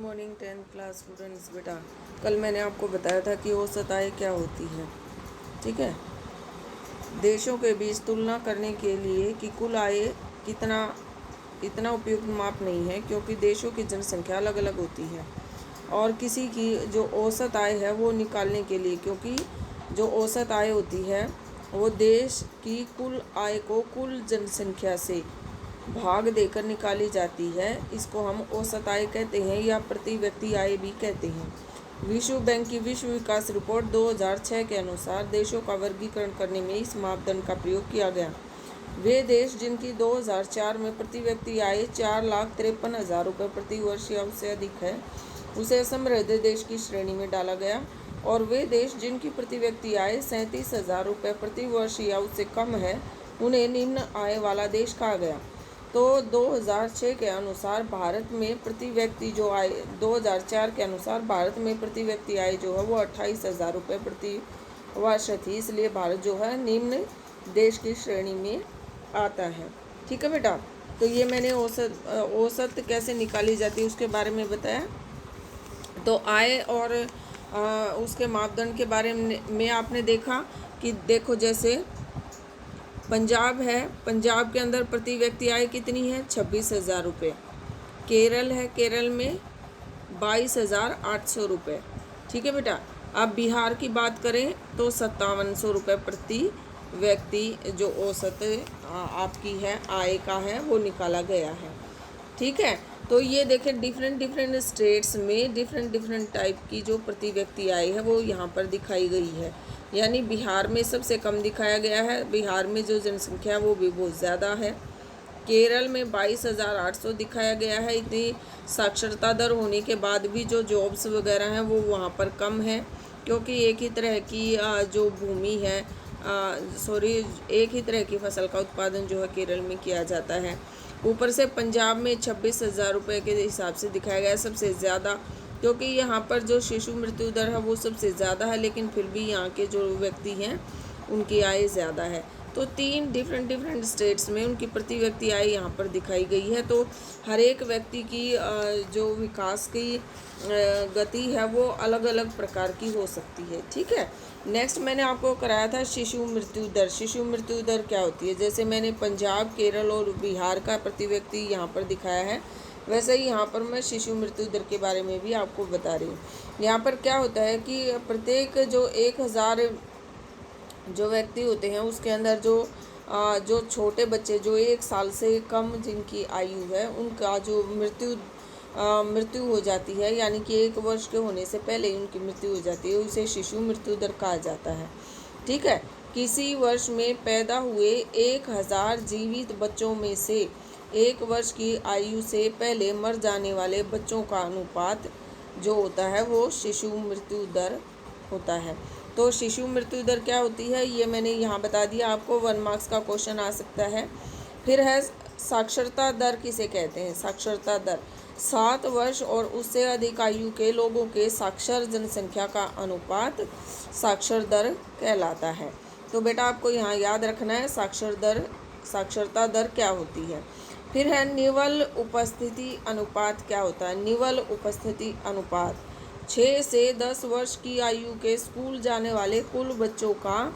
Morning 10th class students. बेटा कल मैंने आपको बताया था कि औसत आय क्या होती है। ठीक है, देशों के बीच तुलना करने के लिए कि कुल आय इतना उपयुक्त माप नहीं है, क्योंकि देशों की जनसंख्या अलग अलग होती है और किसी की जो औसत आय है वो निकालने के लिए, क्योंकि जो औसत आय होती है वो देश की कुल आय को कुल जनसंख्या से भाग देकर निकाली जाती है। इसको हम औसत आय कहते हैं या प्रति व्यक्ति आय भी कहते हैं। विश्व बैंक की विश्व विकास रिपोर्ट 2006 के अनुसार देशों का वर्गीकरण करने में इस मापदंड का प्रयोग किया गया। वे देश जिनकी 2004 में प्रति व्यक्ति आय 4,53,000 रुपये प्रति वर्ष या उससे अधिक है, उसे समृद्ध देश की श्रेणी में डाला गया, और वे देश जिनकी प्रति व्यक्ति आय 37,000 रुपये प्रति वर्ष या उससे कम है, उन्हें निम्न आय वाला देश कहा गया। तो 2006 के अनुसार भारत में प्रति व्यक्ति जो आय 2004 के अनुसार भारत में प्रति व्यक्ति आय जो है वो 28,000 रुपये प्रति वर्ष थी, इसलिए भारत जो है निम्न देश की श्रेणी में आता है। ठीक है बेटा, तो ये मैंने औसत कैसे निकाली जाती है उसके बारे में बताया। तो आय और उसके मापदंड के बारे में आपने देखा कि देखो, जैसे पंजाब है, पंजाब के अंदर प्रति व्यक्ति आय कितनी है 26,000 रुपये। केरल है, केरल में 22,800 रुपये। ठीक है बेटा, अब बिहार की बात करें तो 5700 रुपये प्रति व्यक्ति जो औसत आपकी है आय का है वो निकाला गया है। ठीक है, तो ये देखें डिफरेंट स्टेट्स में डिफरेंट टाइप की जो प्रति व्यक्ति आय है वो यहाँ पर दिखाई गई है। यानी बिहार में सबसे कम दिखाया गया है, बिहार में जो जनसंख्या वो भी बहुत ज़्यादा है। केरल में 22,800 दिखाया गया है। इतनी साक्षरता दर होने के बाद भी जो जॉब्स वगैरह हैं वो वहाँ पर कम है, क्योंकि एक ही तरह की जो भूमि है एक ही तरह की फसल का उत्पादन जो है केरल में किया जाता है। ऊपर से पंजाब में 26,000 रुपये के हिसाब से दिखाया गया है सबसे ज़्यादा, क्योंकि यहाँ पर जो शिशु मृत्यु दर है वो सबसे ज़्यादा है, लेकिन फिर भी यहाँ के जो व्यक्ति हैं उनकी आय ज़्यादा है। तो 3 डिफरेंट स्टेट्स में उनकी प्रति व्यक्ति आय यहाँ पर दिखाई गई है। तो हर एक व्यक्ति की जो विकास की गति है वो अलग अलग प्रकार की हो सकती है। ठीक है, नेक्स्ट मैंने आपको कराया था शिशु मृत्यु दर। शिशु मृत्यु दर क्या होती है? जैसे मैंने पंजाब, केरल और बिहार का प्रति व्यक्ति यहाँ पर दिखाया है, वैसे ही यहाँ पर मैं शिशु मृत्यु दर के बारे में भी आपको बता रही हूँ। यहाँ पर क्या होता है कि प्रत्येक जो 1,000 जो व्यक्ति होते हैं उसके अंदर जो छोटे बच्चे जो 1 साल से कम जिनकी आयु है उनका जो मृत्यु हो जाती है, यानी कि 1 वर्ष के होने से पहले ही उनकी मृत्यु हो जाती है, उसे शिशु मृत्यु दर कहा जाता है। ठीक है, किसी वर्ष में पैदा हुए 1,000 जीवित बच्चों में से 1 वर्ष की आयु से पहले मर जाने वाले बच्चों का अनुपात जो होता है वो शिशु मृत्यु दर होता है। तो शिशु मृत्यु दर क्या होती है ये मैंने यहाँ बता दिया आपको, 1 मार्क्स का क्वेश्चन आ सकता है। फिर है साक्षरता दर किसे कहते हैं? साक्षरता दर 7 वर्ष और उससे अधिक आयु के लोगों के साक्षर जनसंख्या का अनुपात साक्षर दर कहलाता है। तो बेटा आपको यहाँ याद रखना है साक्षरता दर क्या होती है। फिर है निवल उपस्थिति अनुपात क्या होता है? निवल उपस्थिति अनुपात 6 से 10 वर्ष की आयु के स्कूल जाने वाले कुल बच्चों का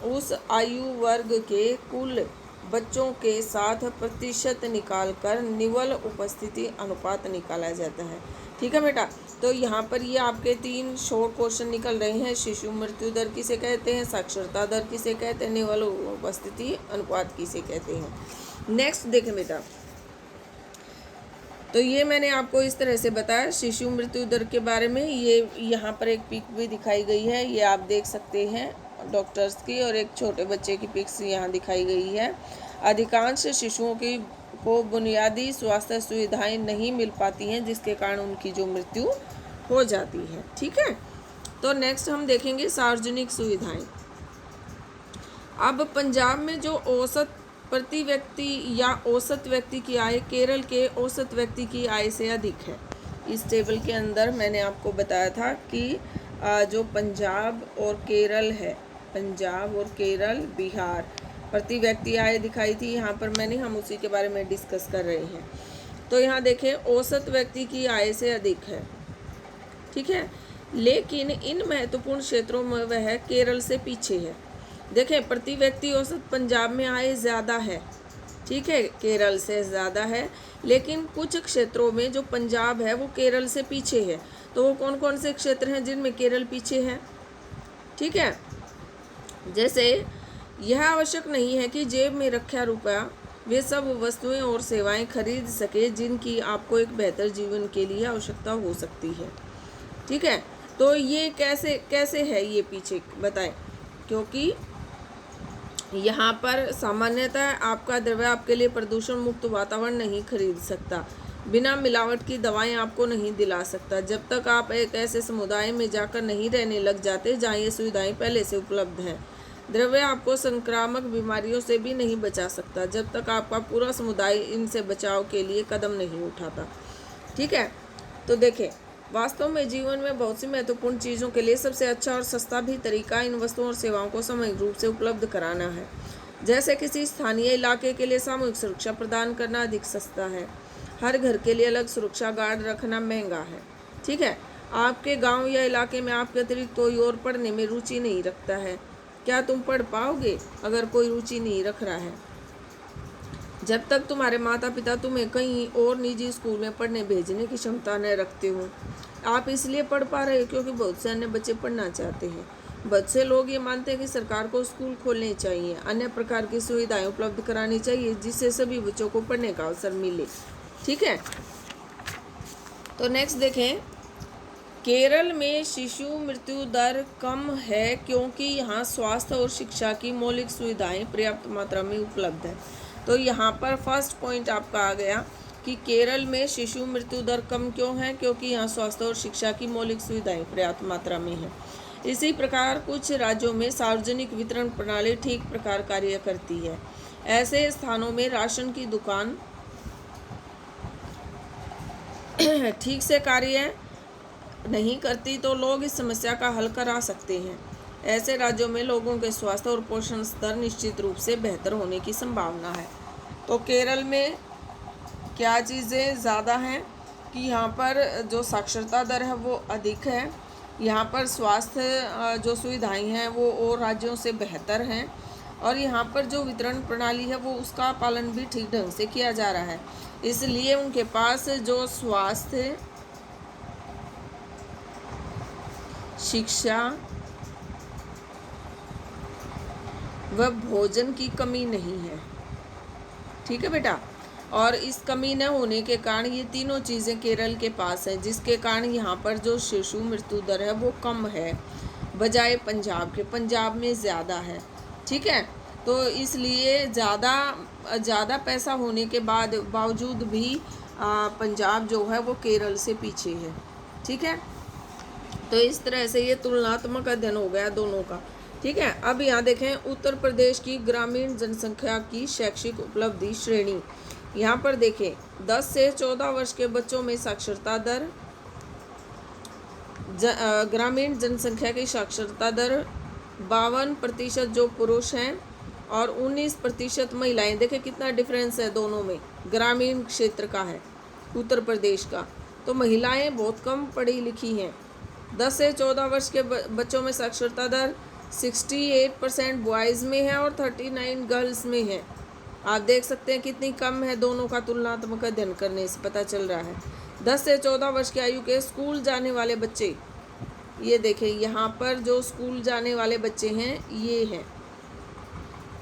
उस आयु वर्ग के कुल बच्चों के साथ प्रतिशत निकालकर निवल उपस्थिति अनुपात निकाला जाता है। ठीक है बेटा, तो यहाँ पर ये आपके 3 शॉर्ट क्वेश्चन निकल रहे हैं। शिशु मृत्यु दर किसे कहते हैं, साक्षरता दर किसे कहते हैं, निवल उपस्थिति अनुपात किसे कहते हैं। नेक्स्ट देखें बेटा, तो ये मैंने आपको इस तरह से बताया शिशु मृत्यु दर के बारे में। ये यहाँ पर एक पिक भी दिखाई गई है, ये आप देख सकते हैं डॉक्टर्स की, और एक छोटे बच्चे की पिक्स यहाँ दिखाई गई है। अधिकांश शिशुओं को बुनियादी स्वास्थ्य सुविधाएं नहीं मिल पाती हैं, जिसके कारण उनकी जो मृत्यु हो जाती है। ठीक है, तो नेक्स्ट हम देखेंगे सार्वजनिक सुविधाएं। अब पंजाब में जो औसत प्रति व्यक्ति या औसत व्यक्ति की आय केरल के औसत व्यक्ति की आय से अधिक है। इस टेबल के अंदर मैंने आपको बताया था कि जो पंजाब और केरल है, पंजाब और केरल, बिहार प्रति व्यक्ति आय दिखाई थी यहाँ पर मैंने, हम उसी के बारे में डिस्कस कर रहे हैं। तो यहाँ देखें औसत व्यक्ति की आय से अधिक है, ठीक है। लेकिन इन महत्वपूर्ण क्षेत्रों में वह केरल से पीछे है। देखें, प्रति व्यक्ति औसत पंजाब में आय ज़्यादा है, ठीक है, केरल से ज़्यादा है, लेकिन कुछ क्षेत्रों में जो पंजाब है वो केरल से पीछे है। तो वो कौन कौन से क्षेत्र हैं जिनमें केरल पीछे है? ठीक है, जैसे यह आवश्यक नहीं है कि जेब में रखा रुपया वे सब वस्तुएं और सेवाएं खरीद सके जिनकी आपको एक बेहतर जीवन के लिए आवश्यकता हो सकती है। ठीक है, तो ये कैसे कैसे है ये पीछे बताएं? क्योंकि यहाँ पर सामान्यतः आपका द्रव्य आपके लिए प्रदूषण मुक्त वातावरण नहीं खरीद सकता, बिना मिलावट की दवाएं आपको नहीं दिला सकता, जब तक आप एक ऐसे समुदाय में जाकर नहीं रहने लग जाते जहाँ ये सुविधाएं पहले से उपलब्ध हैं। द्रव्य आपको संक्रामक बीमारियों से भी नहीं बचा सकता जब तक आपका पूरा समुदाय इनसे बचाव के लिए कदम नहीं उठाता। ठीक है, तो देखें, वास्तव में जीवन में बहुत सी महत्वपूर्ण चीज़ों के लिए सबसे अच्छा और सस्ता भी तरीका इन वस्तुओं और सेवाओं को सामूहिक रूप से उपलब्ध कराना है। जैसे किसी स्थानीय इलाके के लिए सामूहिक सुरक्षा प्रदान करना अधिक सस्ता है। हर घर के लिए अलग सुरक्षा गार्ड रखना महंगा है। ठीक है, आपके गांव या इलाके में आपके अतिरिक्त कोई और पढ़ने में रुचि नहीं रखता है। क्या तुम पढ़ पाओगे अगर कोई रुचि नहीं रख रहा है? जब तक तुम्हारे माता पिता तुम्हें कहीं और निजी स्कूल में पढ़ने भेजने की क्षमता न रखते हो। आप इसलिए पढ़ पा रहे हो क्योंकि बहुत से अन्य बच्चे पढ़ना चाहते हैं। बहुत से लोग ये मानते हैं कि सरकार को स्कूल खोलने चाहिए, अन्य प्रकार की सुविधाएं उपलब्ध करानी चाहिए जिससे सभी बच्चों को पढ़ने का अवसर मिले। ठीक है, तो नेक्स्ट देखें, केरल में शिशु मृत्यु दर कम है क्योंकि यहाँ स्वास्थ्य और शिक्षा की मौलिक सुविधाएं पर्याप्त मात्रा में उपलब्ध है। तो यहाँ पर फर्स्ट पॉइंट आपका आ गया कि केरल में शिशु मृत्यु दर कम क्यों है? क्योंकि यहाँ स्वास्थ्य और शिक्षा की मौलिक सुविधाएं पर्याप्त मात्रा में है। इसी प्रकार कुछ राज्यों में सार्वजनिक वितरण प्रणाली ठीक प्रकार कार्य करती है। ऐसे स्थानों में राशन की दुकान ठीक से कार्य नहीं करती तो लोग इस समस्या का हल करा सकते हैं। ऐसे राज्यों में लोगों के स्वास्थ्य और पोषण स्तर निश्चित रूप से बेहतर होने की संभावना है। तो केरल में क्या चीज़ें ज़्यादा हैं कि यहाँ पर जो साक्षरता दर है वो अधिक है, यहाँ पर स्वास्थ्य जो सुविधाएं हैं वो और राज्यों से बेहतर हैं, और यहाँ पर जो वितरण प्रणाली है वो उसका पालन भी ठीक ढंग से किया जा रहा है। इसलिए उनके पास जो स्वास्थ्य, शिक्षा व भोजन की कमी नहीं है। ठीक है बेटा, और इस कमी न होने के कारण ये तीनों चीज़ें केरल के पास हैं, जिसके कारण यहाँ पर जो शिशु मृत्यु दर है वो कम है बजाय पंजाब के। पंजाब में ज़्यादा है। ठीक है, तो इसलिए ज़्यादा पैसा होने के बावजूद भी पंजाब जो है वो केरल से पीछे है। ठीक है, तो इस तरह से ये तुलनात्मक अध्ययन हो गया दोनों का। ठीक है, अब यहाँ देखें उत्तर प्रदेश की ग्रामीण जनसंख्या की शैक्षिक उपलब्धि श्रेणी। यहाँ पर देखें 10 से 14 वर्ष के बच्चों में साक्षरता दर, ग्रामीण जनसंख्या की साक्षरता दर 52% जो पुरुष हैं और 19% महिलाएं। देखें कितना डिफरेंस है दोनों में, ग्रामीण क्षेत्र का है उत्तर प्रदेश का। तो महिलाएं बहुत कम पढ़ी लिखी हैं। 10 से 14 वर्ष के बच्चों में साक्षरता दर 68% बॉयज़ में है और 39 गर्ल्स में है। आप देख सकते हैं कितनी कम है, दोनों का तुलनात्मक अध्ययन करने से पता चल रहा है। 10 से 14 वर्ष की आयु के स्कूल जाने वाले बच्चे, ये देखें यहाँ पर जो स्कूल जाने वाले बच्चे हैं ये हैं।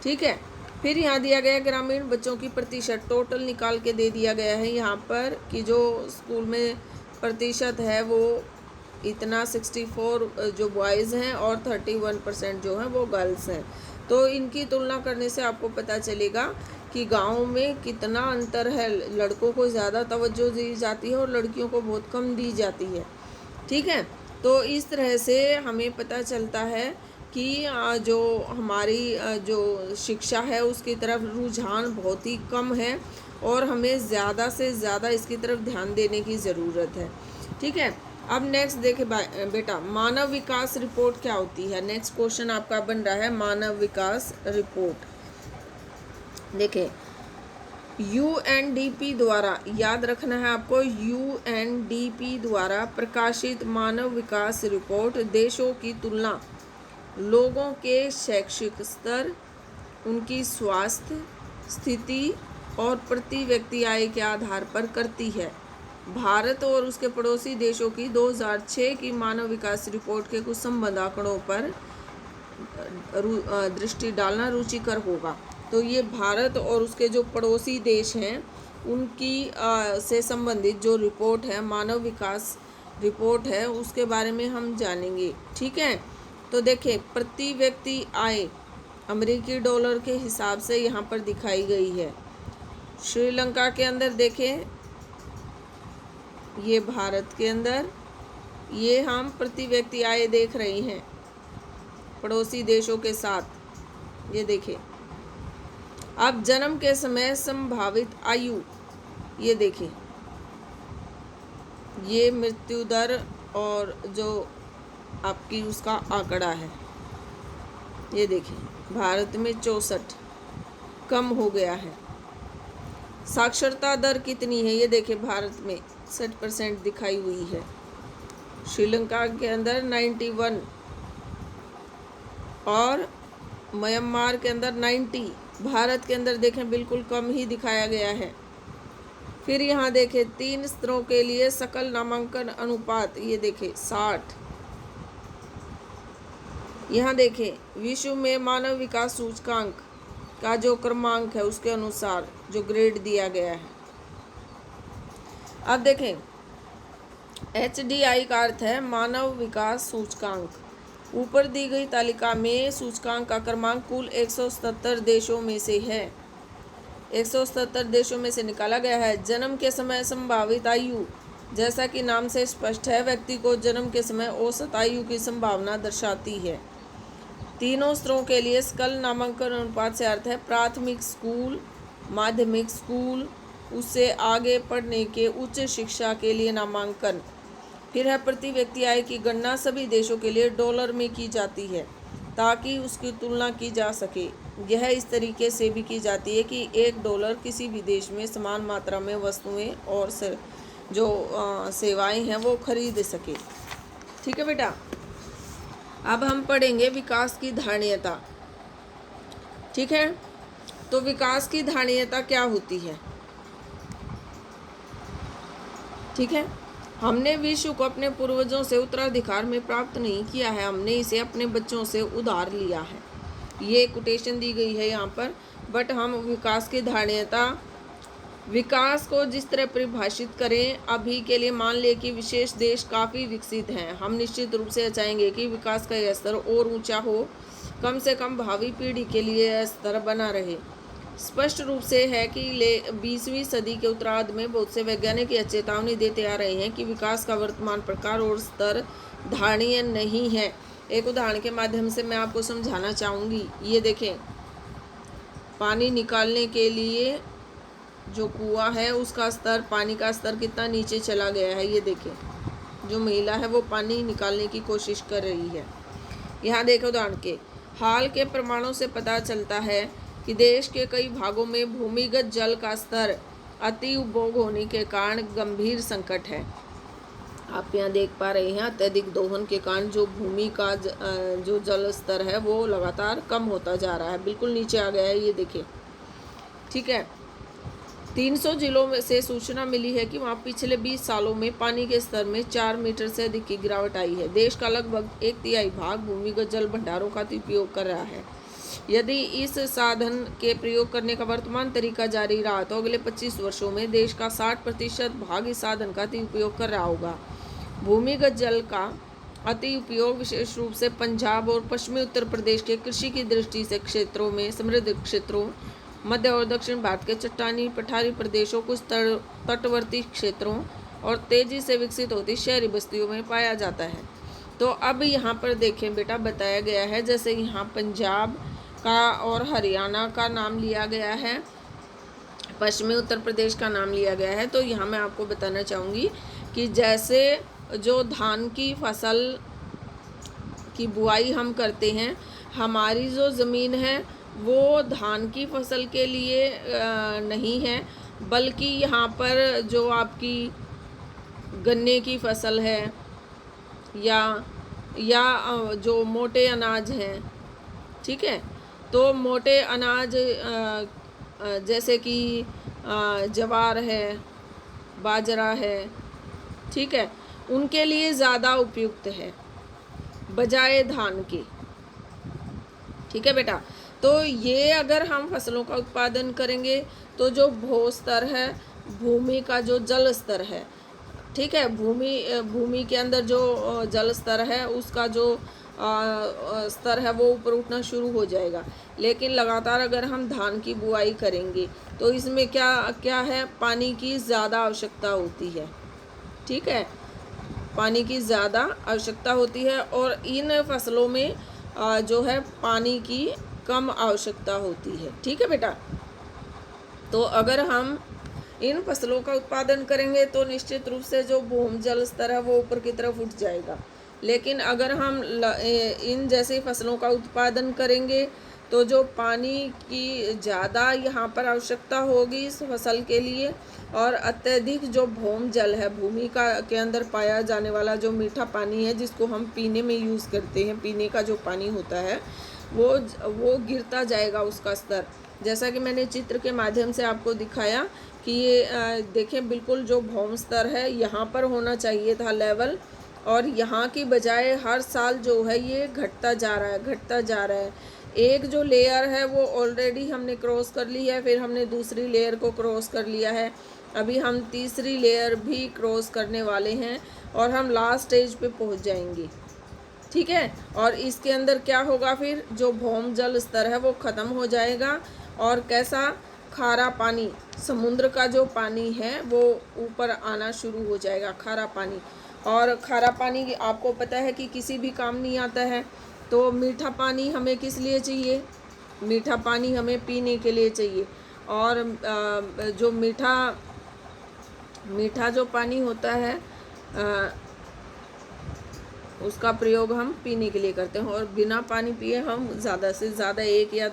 ठीक है, फिर यहाँ दिया गया ग्रामीण बच्चों की प्रतिशत, टोटल निकाल के दे दिया गया है यहाँ पर कि जो स्कूल में प्रतिशत है वो इतना 64 जो बॉयज़ हैं और 31% जो हैं वो गर्ल्स हैं। तो इनकी तुलना करने से आपको पता चलेगा कि गाँव में कितना अंतर है। लड़कों को ज़्यादा तवज्जो दी जाती है और लड़कियों को बहुत कम दी जाती है। ठीक है, तो इस तरह से हमें पता चलता है कि जो हमारी जो शिक्षा है उसकी तरफ रुझान बहुत ही कम है और हमें ज़्यादा से ज़्यादा इसकी तरफ ध्यान देने की ज़रूरत है। ठीक है, अब नेक्स्ट देखे बेटा, मानव विकास रिपोर्ट क्या होती है। नेक्स्ट क्वेश्चन आपका बन रहा है मानव विकास रिपोर्ट। देखिए यूएनडीपी द्वारा, याद रखना है आपको, यूएनडीपी द्वारा प्रकाशित मानव विकास रिपोर्ट देशों की तुलना लोगों के शैक्षिक स्तर, उनकी स्वास्थ्य स्थिति और प्रति व्यक्ति आय के आधार पर करती है। भारत और उसके पड़ोसी देशों की 2006 की मानव विकास रिपोर्ट के कुछ संबंध आंकड़ों पर दृष्टि डालना रुचिकर होगा। तो ये भारत और उसके जो पड़ोसी देश हैं उनकी से संबंधित जो रिपोर्ट है, मानव विकास रिपोर्ट है, उसके बारे में हम जानेंगे। ठीक है, तो देखिए प्रति व्यक्ति आय अमेरिकी डॉलर के हिसाब से यहाँ पर दिखाई गई है। श्रीलंका के अंदर देखें, ये भारत के अंदर, ये हम प्रति व्यक्ति आय देख रहे हैं पड़ोसी देशों के साथ। ये देखें, अब जन्म के समय संभावित आयु, ये देखें, ये मृत्यु दर और जो आपकी उसका आंकड़ा है, ये देखें भारत में 64 कम हो गया है। साक्षरता दर कितनी है, ये देखें भारत में 60% दिखाई हुई है, श्रीलंका के अंदर 91 और म्यांमार के अंदर 90, भारत के अंदर देखें बिल्कुल कम ही दिखाया गया है। फिर यहाँ देखें 3 स्तरों के लिए सकल नामांकन अनुपात, ये देखें 60। यहाँ देखें विश्व में मानव विकास सूचकांक का जो क्रमांक है उसके अनुसार जो ग्रेड दिया गया है। अब देखें HDI का अर्थ है मानव विकास सूचकांक। ऊपर दी गई तालिका में सूचकांक का क्रमांक कुल 177 देशों में से है, 177 देशों में से निकाला गया है। जन्म के समय संभावित आयु, जैसा कि नाम से स्पष्ट है, व्यक्ति को जन्म के समय औसत आयु की संभावना दर्शाती है। तीनों स्तरों के लिए सकल नामांकन अनुपात से अर्थ है प्राथमिक स्कूल, माध्यमिक स्कूल, उससे आगे पढ़ने के उच्च शिक्षा के लिए नामांकन। फिर है प्रति व्यक्ति आय की गणना सभी देशों के लिए डॉलर में की जाती है ताकि उसकी तुलना की जा सके। यह इस तरीके से भी की जाती है कि $1 किसी भी देश में समान मात्रा में वस्तुएं और जो सेवाएं हैं वो खरीद सके। ठीक है बेटा, अब हम पढ़ेंगे विकास की धारणीयता। ठीक है, तो विकास की धारणीयता क्या होती है? ठीक है, हमने विश्व को अपने पूर्वजों से उत्तराधिकार में प्राप्त नहीं किया है, हमने इसे अपने बच्चों से उधार लिया है। ये कोटेशन दी गई है यहाँ पर। बट हम विकास की धारणीयता, विकास को जिस तरह परिभाषित करें, अभी के लिए मान ले कि विशेष देश काफ़ी विकसित हैं, हम निश्चित रूप से चाहेंगे कि विकास का यह स्तर और ऊंचा हो, कम से कम भावी पीढ़ी के लिए यह स्तर बना रहे। स्पष्ट रूप से है कि 20वीं सदी के उत्तरार्ध में बहुत से वैज्ञानिक यह चेतावनी देते आ रहे हैं कि विकास का वर्तमान प्रकार और स्तर धारणीय नहीं है। एक उदाहरण के माध्यम से मैं आपको समझाना चाहूँगी। ये देखें, पानी निकालने के लिए जो कुआं है उसका स्तर, पानी का स्तर कितना नीचे चला गया है। ये देखें, जो महिला है वो पानी निकालने की कोशिश कर रही है। यहाँ देखें उदाहरण के, हाल के प्रमाणों से पता चलता है कि देश के कई भागों में भूमिगत जल का स्तर अति उपभोग होने के कारण गंभीर संकट है। आप यहाँ देख पा रहे हैं अत्यधिक दोहन के कारण जो भूमि का जो जल स्तर है वो लगातार कम होता जा रहा है, बिल्कुल नीचे आ गया है। ये देखिए, ठीक है। 300 जिलों में से सूचना मिली है कि वहाँ पिछले 20 सालों में पानी के स्तर में 4 मीटर से अधिक की गिरावट आई है। देश का लगभग 1/3 भाग भूमिगत जल भंडारों का उपयोग कर रहा है। यदि इस साधन के प्रयोग करने का वर्तमान तरीका जारी रहा तो अगले 25 वर्षों में देश का 60% भाग इस साधन का उपयोग कर रहा होगा। भूमिगत जल का अति उपयोग विशेष रूप से पंजाब और पश्चिमी उत्तर प्रदेश के कृषि की दृष्टि से क्षेत्रों में, समृद्ध क्षेत्रों, मध्य और दक्षिण भारत के चट्टानी पठारी प्रदेशों, कुछ तटवर्ती क्षेत्रों और तेजी से विकसित होती शहरी बस्तियों में पाया जाता है। तो अब यहाँ पर देखें बेटा, बताया गया है, जैसे यहाँ पंजाब का और हरियाणा का नाम लिया गया है, पश्चिमी उत्तर प्रदेश का नाम लिया गया है। तो यहाँ मैं आपको बताना चाहूँगी कि जैसे जो धान की फसल की बुआई हम करते हैं, हमारी जो ज़मीन है वो धान की फसल के लिए नहीं है, बल्कि यहाँ पर जो आपकी गन्ने की फसल है या जो मोटे अनाज हैं, ठीक है। तो मोटे अनाज जैसे कि ज्वार है, बाजरा है, ठीक है, उनके लिए ज़्यादा उपयुक्त है बजाय धान के, ठीक है बेटा। तो ये अगर हम फसलों का उत्पादन करेंगे तो जो भू स्तर है, भूमि का जो जल स्तर है, ठीक है, भूमि के अंदर जो जल स्तर है उसका जो स्तर है वो ऊपर उठना शुरू हो जाएगा। लेकिन लगातार अगर हम धान की बुआई करेंगे तो इसमें क्या क्या है, पानी की ज़्यादा आवश्यकता होती है, ठीक है, पानी की ज़्यादा आवश्यकता होती है। और इन फसलों में जो है पानी की कम आवश्यकता होती है, ठीक है बेटा। तो अगर हम इन फसलों का उत्पादन करेंगे तो निश्चित रूप से जो भूमि जल स्तर है वो ऊपर की तरफ उठ जाएगा। लेकिन अगर हम इन जैसी फसलों का उत्पादन करेंगे तो जो पानी की ज़्यादा यहाँ पर आवश्यकता होगी इस फसल के लिए, और अत्यधिक जो भूमि जल है, भूमि का के अंदर पाया जाने वाला जो मीठा पानी है जिसको हम पीने में यूज़ करते हैं, पीने का जो पानी होता है वो गिरता जाएगा उसका स्तर। जैसा कि मैंने चित्र के माध्यम से आपको दिखाया कि ये देखें, बिल्कुल जो भौम स्तर है यहाँ पर होना चाहिए था लेवल, और यहाँ की बजाय हर साल जो है ये घटता जा रहा है, घटता जा रहा है। एक जो लेयर है वो ऑलरेडी हमने क्रॉस कर ली है, फिर हमने दूसरी लेयर को क्रॉस कर लिया है, अभी हम तीसरी लेयर भी क्रॉस करने वाले हैं और हम लास्ट स्टेज पे पहुँच जाएंगे, ठीक है। और इसके अंदर क्या होगा, फिर जो भौम जल स्तर है वो ख़त्म हो जाएगा, और कैसा, खारा पानी, समुद्र का जो पानी है वो ऊपर आना शुरू हो जाएगा, खारा पानी। और खारा पानी आपको पता है कि किसी भी काम नहीं आता है। तो मीठा पानी हमें किस लिए चाहिए, मीठा पानी हमें पीने के लिए चाहिए। और जो मीठा जो पानी होता है उसका प्रयोग हम पीने के लिए करते हैं, और बिना पानी पिए हम ज़्यादा से ज़्यादा 1 या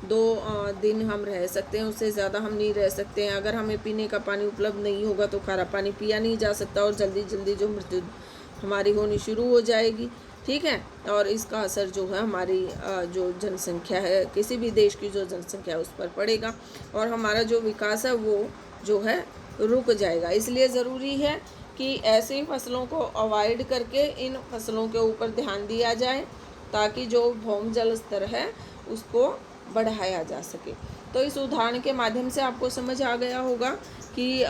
2 दिन हम रह सकते हैं, उससे ज़्यादा हम नहीं रह सकते हैं। अगर हमें पीने का पानी उपलब्ध नहीं होगा तो खारा पानी पिया नहीं जा सकता, और जल्दी जल्दी जो मृत्यु हमारी होनी शुरू हो जाएगी, ठीक है। और इसका असर जो है हमारी जो जनसंख्या है, किसी भी देश की जो जनसंख्या है उस पर पड़ेगा, और हमारा जो विकास है वो जो है रुक जाएगा। इसलिए ज़रूरी है कि ऐसी फसलों को अवॉइड करके इन फसलों के ऊपर ध्यान दिया जाए, ताकि जो भौम जल स्तर है उसको बढ़ाया जा सके। तो इस उदाहरण के माध्यम से आपको समझ आ गया होगा कि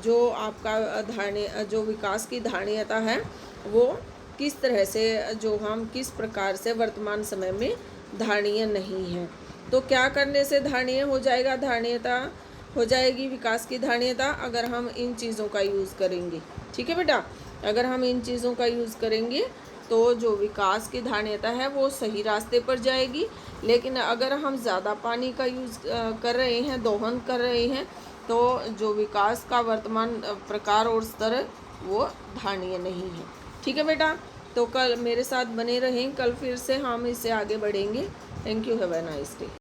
जो आपका जो विकास की धारणीयता है वो किस तरह से, जो हम किस प्रकार से वर्तमान समय में धारणीय नहीं है। तो क्या करने से धारणीय हो जाएगा, धारणीयता हो जाएगी, विकास की धारणीयता, अगर हम इन चीज़ों का यूज़ करेंगे, ठीक है बेटा। अगर हम इन चीज़ों का यूज़ करेंगे तो जो विकास की धारणीयता है वो सही रास्ते पर जाएगी। लेकिन अगर हम ज़्यादा पानी का यूज़ कर रहे हैं, दोहन कर रहे हैं, तो जो विकास का वर्तमान प्रकार और स्तर वो धारणीय नहीं है, ठीक है बेटा। तो कल मेरे साथ बने रहें, कल फिर से हम इससे आगे बढ़ेंगे। Thank you, have a nice day.